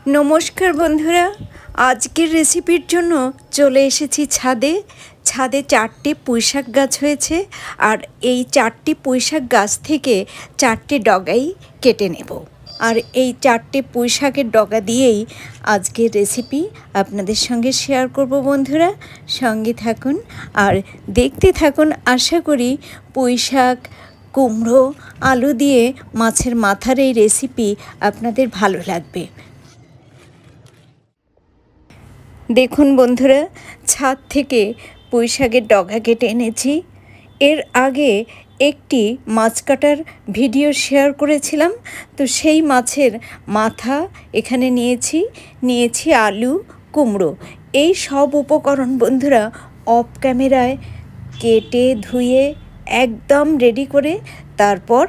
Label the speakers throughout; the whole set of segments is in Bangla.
Speaker 1: নমস্কার বন্ধুরা, আজকের রেসিপির জন্য চলে এসেছি ছাদে। ছাদে 4টে পুঁইশাক গাছ হয়েছে, আর এই 4টে পুঁইশাক গাছ থেকে 4টে ডগাই কেটে নেব। আর এই 4টে পুঁইশাকের ডগা দিয়েই আজকের রেসিপি আপনাদের সঙ্গে শেয়ার করব। বন্ধুরা সঙ্গে থাকুন আর দেখতে থাকুন। আশা করি পুঁইশাক, কুমড়ো, আলু দিয়ে মাছের মাথার এই রেসিপি আপনাদের ভালো লাগবে। দেখুন বন্ধুরা, ছাদ থেকে পুঁইশাকের ডগা কেটে এনেছি। এর আগে একটি মাছ কাটার ভিডিও শেয়ার করেছিলাম, তো সেই মাছের মাথা এখানে নিয়েছি আলু, কুমড়ো। এই সব উপকরণ বন্ধুরা অফ ক্যামেরায় কেটে ধুয়ে একদম রেডি করে তারপর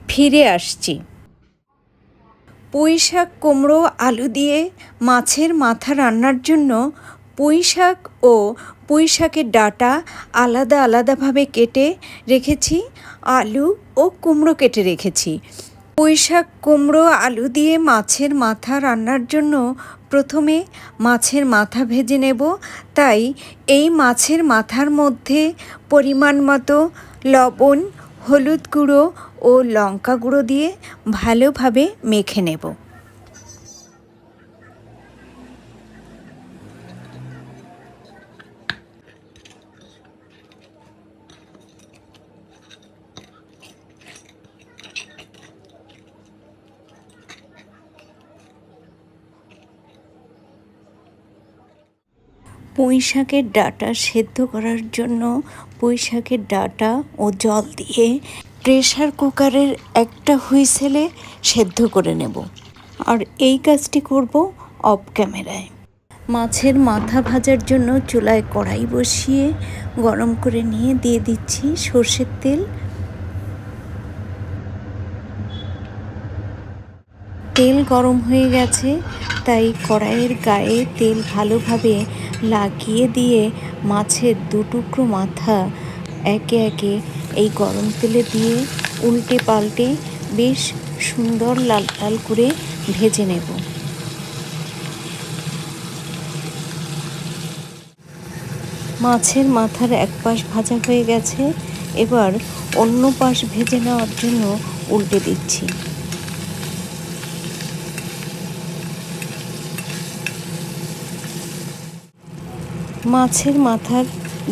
Speaker 1: ফিরে আসছি। পুঁইশাক, কুমড়ো, আলু দিয়ে মাছের মাথা রান্নার জন্য পুঁইশাক ও পুঁইশাকের ডাঁটা আলাদা আলাদাভাবে কেটে রেখেছি, আলু ও কুমড়ো কেটে রেখেছি। পুঁইশাক, কুমড়ো, আলু দিয়ে মাছের মাথা রান্নার জন্য প্রথমে মাছের মাথা ভেজে নেব। তাই এই মাছের মাথার মধ্যে পরিমাণ মতো লবণ, হলুদ গুঁড়ো ও লঙ্কা গুঁড়ো দিয়ে ভালোভাবে মেখে নেব। পুঁইশাকের ডাঁটা সেদ্ধ করার জন্য পুঁইশাকের ডাঁটা ও জল দিয়ে প্রেসার কুকারের একটা হুইসেলে সেদ্ধ করে নেব। আর এই কাজটি করব অফ ক্যামেরায়। মাছের মাথা ভাজার জন্য চুলায় কড়াই বসিয়ে গরম করে নিয়ে দিয়ে দিচ্ছি সর্ষের তেল। তেল গরম হয়ে গেছে, তাই কড়াইয়ের গায়ে তেল ভালোভাবে লাগিয়ে দিয়ে মাছের 2 টুকরো মাথা একে একে এই গরম তেলে দিয়ে উল্টে পাল্টে বেশ সুন্দর লাল লাল করে ভেজে নেব। মাছের মাথার এক পাশ ভাজা হয়ে গেছে, এবার অন্য পাশ ভেজে নেওয়ার জন্য উল্টে দিচ্ছি। মাছের মাথার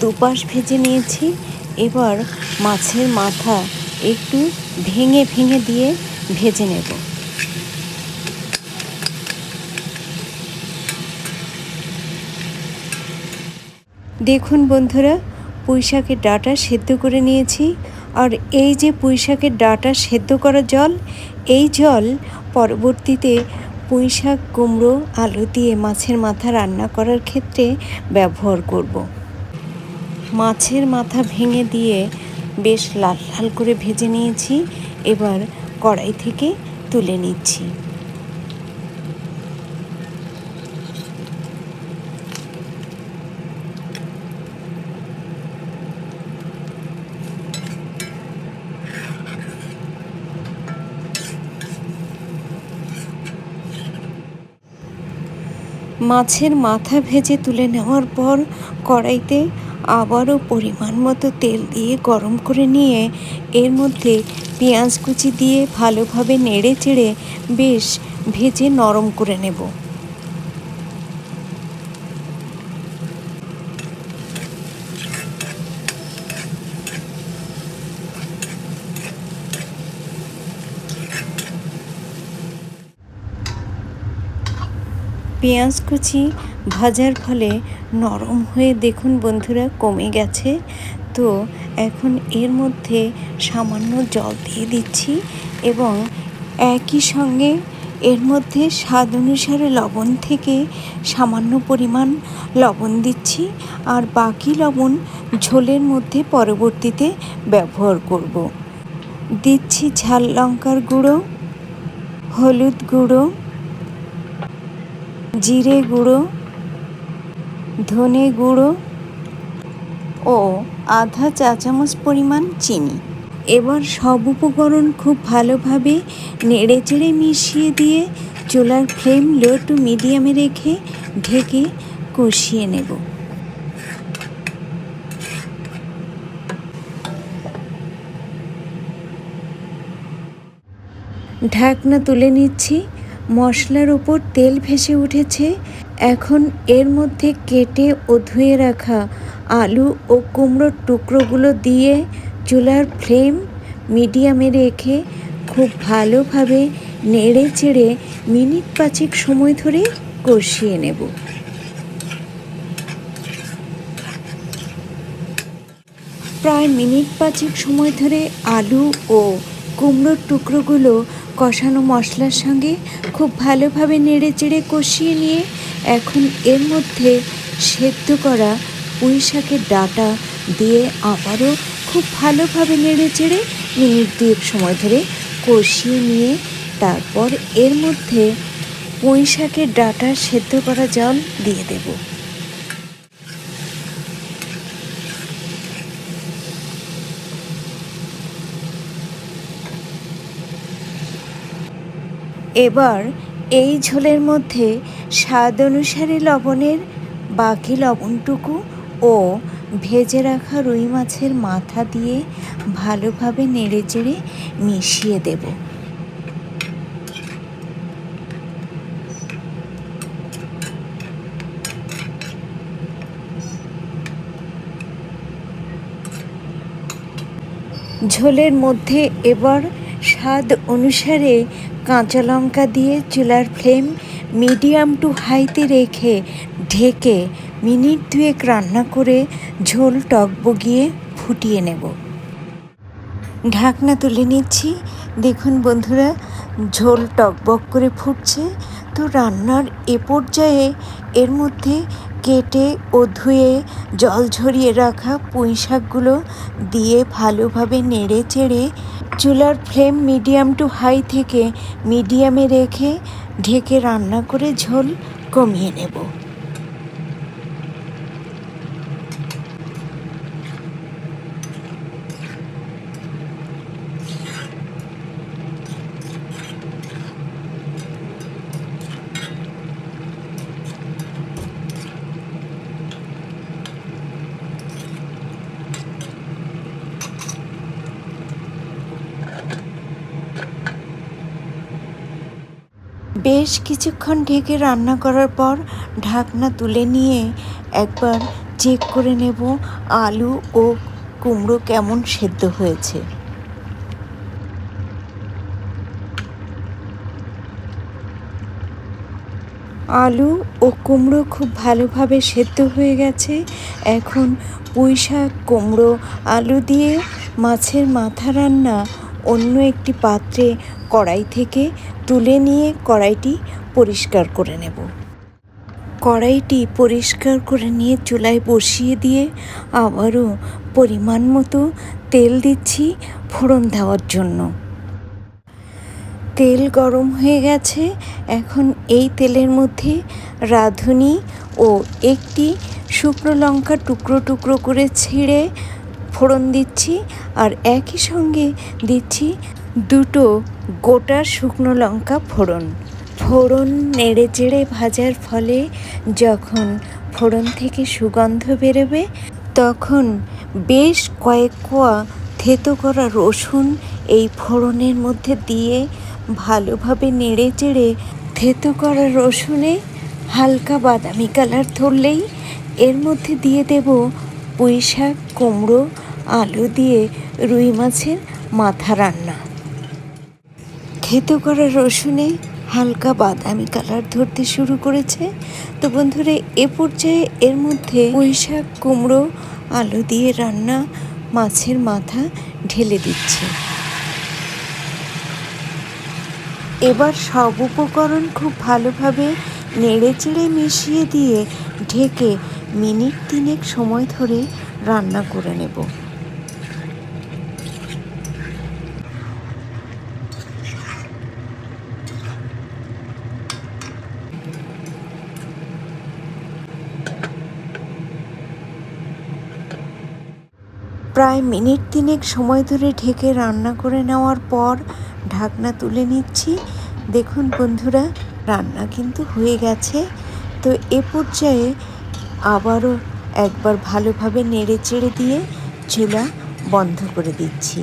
Speaker 1: দুপাশ ভেজে নিয়েছি, এবার মাছের মাথা একটু ভেঙে ভেঙে দিয়ে ভেজে নেব। দেখুন বন্ধুরা, পুঁইশাকের ডাঁটা সেদ্ধ করে নিয়েছি। আর এই যে পুঁইশাকের ডাঁটা সেদ্ধ করা জল, এই জল পরবর্তীতে পুঁইশাক, কুমড়ো, আলু দিয়ে মাছের মাথা রান্না করার ক্ষেত্রে ব্যবহার করব। মাছের মাথা ভেঙে দিয়ে বেশ লাল লাল করে ভেজে নিয়েছি, এবার কড়াই থেকে তুলে নিচ্ছি। মাছের মাথা ভেজে তুলে নেওয়ার পর কড়াইতে আবারও পরিমাণ মতো তেল দিয়ে গরম করে নিয়ে এর মধ্যে পেঁয়াজ কুচি দিয়ে ভালোভাবে নেড়ে চেড়ে বেশ ভেজে নরম করে নেব। পেঁয়াজ কুচি ভাজার ফলে নরম হয়ে দেখুন বন্ধুরা কমে গেছে। তো এখন এর মধ্যে সামান্য জল দিয়ে দিচ্ছি এবং একই সঙ্গে এর মধ্যে স্বাদ অনুসারে লবণ থেকে সামান্য পরিমাণ লবণ দিচ্ছি, আর বাকি লবণ ঝোলের মধ্যে পরবর্তীতে ব্যবহার করব। দিচ্ছি ঝাল লঙ্কার গুঁড়ো, হলুদ গুঁড়ো, জিরে গুঁড়ো, ধনে গুঁড়ো ও আধা চা চামচ পরিমাণ চিনি। এবার সব উপকরণ খুব ভালোভাবে নেড়ে চেড়ে মিশিয়ে দিয়ে চুলার ফ্লেম লো টু মিডিয়ামে রেখে ঢেকে কষিয়ে নেব। ঢাকনা তুলে নিচ্ছি। মশলার ওপর তেল ভেসে উঠেছে। এখন এর মধ্যে কেটে ও ধুয়ে রাখা আলু ও কুমড়োর টুকরোগুলো দিয়ে চুলার ফ্লেম মিডিয়ামে রেখে খুব ভালোভাবে নেড়ে চেড়ে মিনিট 5 সময় ধরে কষিয়ে নেব। প্রায় মিনিট 5 সময় ধরে আলু ও কুমড়োর টুকরোগুলো কষানো মশলার সঙ্গে খুব ভালোভাবে নেড়ে চেড়ে কষিয়ে নিয়ে এখন এর মধ্যে সেদ্ধ করা পুঁই শাকের ডাঁটা দিয়ে আবারও খুব ভালোভাবে নেড়ে চেড়ে মিনিট 2 সময় ধরে কষিয়ে নিয়ে তারপর এর মধ্যে পুঁই শাকের ডাঁটা সেদ্ধ করা জল দিয়ে দেব। এবার এই ঝোলের মধ্যে স্বাদ অনুসারে লবণের বাকি লবণটুকু ও ভেজে রাখা রুই মাছের মাথা দিয়ে ভালোভাবে নেড়েচেড়ে মিশিয়ে দেব। ঝোলের মধ্যে এবার স্বাদ অনুসারে কাঁচা লঙ্কা দিয়ে চুলার ফ্লেম মিডিয়াম টু হাইতে রেখে ঢেকে মিনিট 2 রান্না করে ঝোল টকবগিয়ে ফুটিয়ে নেব। ঢাকনা তুলে নিচ্ছি। দেখুন বন্ধুরা, ঝোল টকবক করে ফুটছে। তো রান্নার এ পর্যায়ে এর মধ্যে কেটে ও ধুয়ে জল ঝরিয়ে রাখা পুঁই শাকগুলো দিয়ে ভালোভাবে নেড়ে চেড়ে চুলার ফ্লেম মিডিয়াম টু হাই থেকে মিডিয়ামে রেখে ঢেকে রান্না করে ঝোল কমিয়ে নেব। বেশ কিছুক্ষণ ঢেকে রান্না করার পর ঢাকনা তুলে নিয়ে একবার চেক করে নেব আলু ও কুমড়ো কেমন সেদ্ধ হয়েছে। আলু ও কুমড়ো খুব ভালোভাবে সেদ্ধ হয়ে গেছে। এখন পুঁই শাক, কুমড়ো, আলু দিয়ে মাছের মাথা রান্না অন্য একটি পাত্রে কড়াই থেকে তুলে নিয়ে কড়াইটি পরিষ্কার করে নেব। কড়াইটি পরিষ্কার করে নিয়ে চুলায় বসিয়ে দিয়ে আবারও পরিমাণ মতো তেল দিচ্ছি ফোড়ন দেওয়ার জন্য। তেল গরম হয়ে গেছে। এখন এই তেলের মধ্যে রাঁধুনি ও একটি শুকনো লঙ্কা টুকরো টুকরো করে ছিঁড়ে ফোড়ন দিচ্ছি, আর একই সঙ্গে দিচ্ছি 2 গোটা শুকনো লঙ্কা ফোড়ন। ফোড়ন নেড়ে চেড়ে ভাজার ফলে যখন ফোড়ন থেকে সুগন্ধ বেরোবে তখন বেশ কয়েক কোয়া থেতো করা রসুন এই ফোড়নের মধ্যে দিয়ে ভালোভাবে নেড়ে চেড়ে থেতো করা রসুনে হালকা বাদামি কালার ধরলেই এর মধ্যে দিয়ে দেব পুঁই শাক, কুমড়ো, আলু দিয়ে রুই মাছের মাথা রান্না। থেতো করা রসুনে হালকা বাদামি কালার ধরতে শুরু করেছে। তো বন্ধুরা, এ পর্যায়ে এর মধ্যে পুঁই শাক, কুমড়ো, আলু দিয়ে রান্না মাছের মাথা ঢেলে দিচ্ছি। এবার সব উপকরণ খুব ভালোভাবে নেড়েচেড়ে মিশিয়ে দিয়ে ঢেকে মিনিট 3 সময় ধরে রান্না করে নেব। প্রায় মিনিট 3 সময় ধরে ঢেকে রান্না করে নেওয়ার পর ঢাকনা তুলে নিচ্ছি। দেখুন বন্ধুরা, রান্না কিন্তু হয়ে গেছে। তো এ পর্যায়ে আবারও একবার ভালোভাবে নেড়ে চেড়ে দিয়ে চুলা বন্ধ করে দিচ্ছি।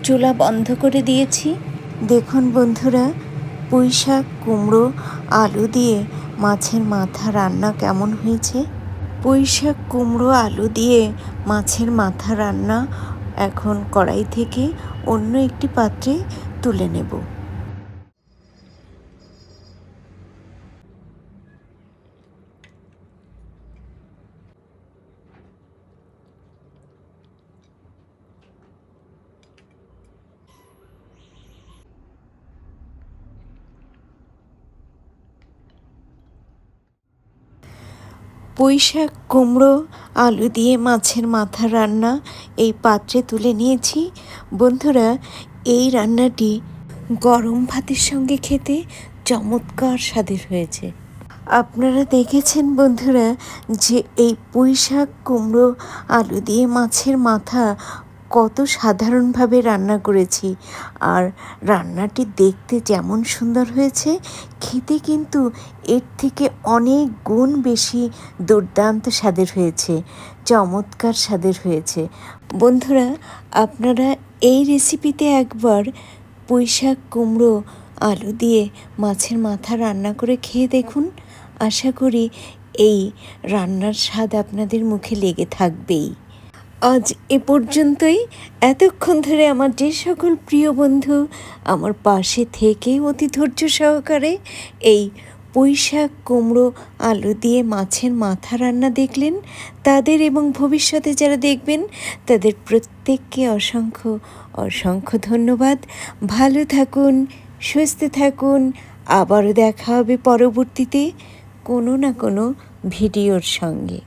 Speaker 1: চুলা বন্ধ করে দিয়েছি। দেখুন বন্ধুরা, পুঁইশাক, কুমড়ো, আলু দিয়ে মাছের মাথা রান্না কেমন হয়েছে। পুঁইশাক, কুমড়ো, আলু দিয়ে মাছের মাথা রান্না এখন কড়াই থেকে অন্য একটি পাত্রে তুলে নেব। পুঁইশাক, কুমড়ো, আলু দিয়ে মাছের মাথা রান্না এই পাত্রে তুলে নিয়েছি। বন্ধুরা, এই রান্নাটি গরম ভাতের সঙ্গে খেতে চমৎকার স্বাদের হয়েছে। আপনারা দেখেছেন বন্ধুরা যে এই পুঁইশাক, কুমড়ো, আলু দিয়ে মাছের মাথা কত সাধারণভাবে রান্না করেছি, আর রান্নাটি দেখতে যেমন সুন্দর হয়েছে, খেতে কিন্তু এর থেকে অনেক গুণ বেশি দুর্দান্ত স্বাদের হয়েছে, চমৎকার স্বাদের হয়েছে। বন্ধুরা, আপনারা এই রেসিপিতে একবার পুঁইশাক, কুমড়ো, আলু দিয়ে মাছের মাথা রান্না করে খেয়ে দেখুন। আশা করি এই রান্নার স্বাদ আপনাদের মুখে লেগে থাকবেই। আজ এ পর্যন্তই। এতক্ষণ ধরে আমার যে সকল প্রিয় বন্ধু আমার পাশে থেকে অতি ধৈর্য সহকারে এই পুঁইশাক, কুমড়ো, আলু দিয়ে মাছের মাথা রান্না দেখলেন, তাদের এবং ভবিষ্যতে যারা দেখবেন তাদের প্রত্যেককে অসংখ্য অসংখ্য ধন্যবাদ। ভালো থাকুন, সুস্থ থাকুন। আবারও দেখা হবে পরবর্তীতে কোনো না কোনো ভিডিওর সঙ্গে।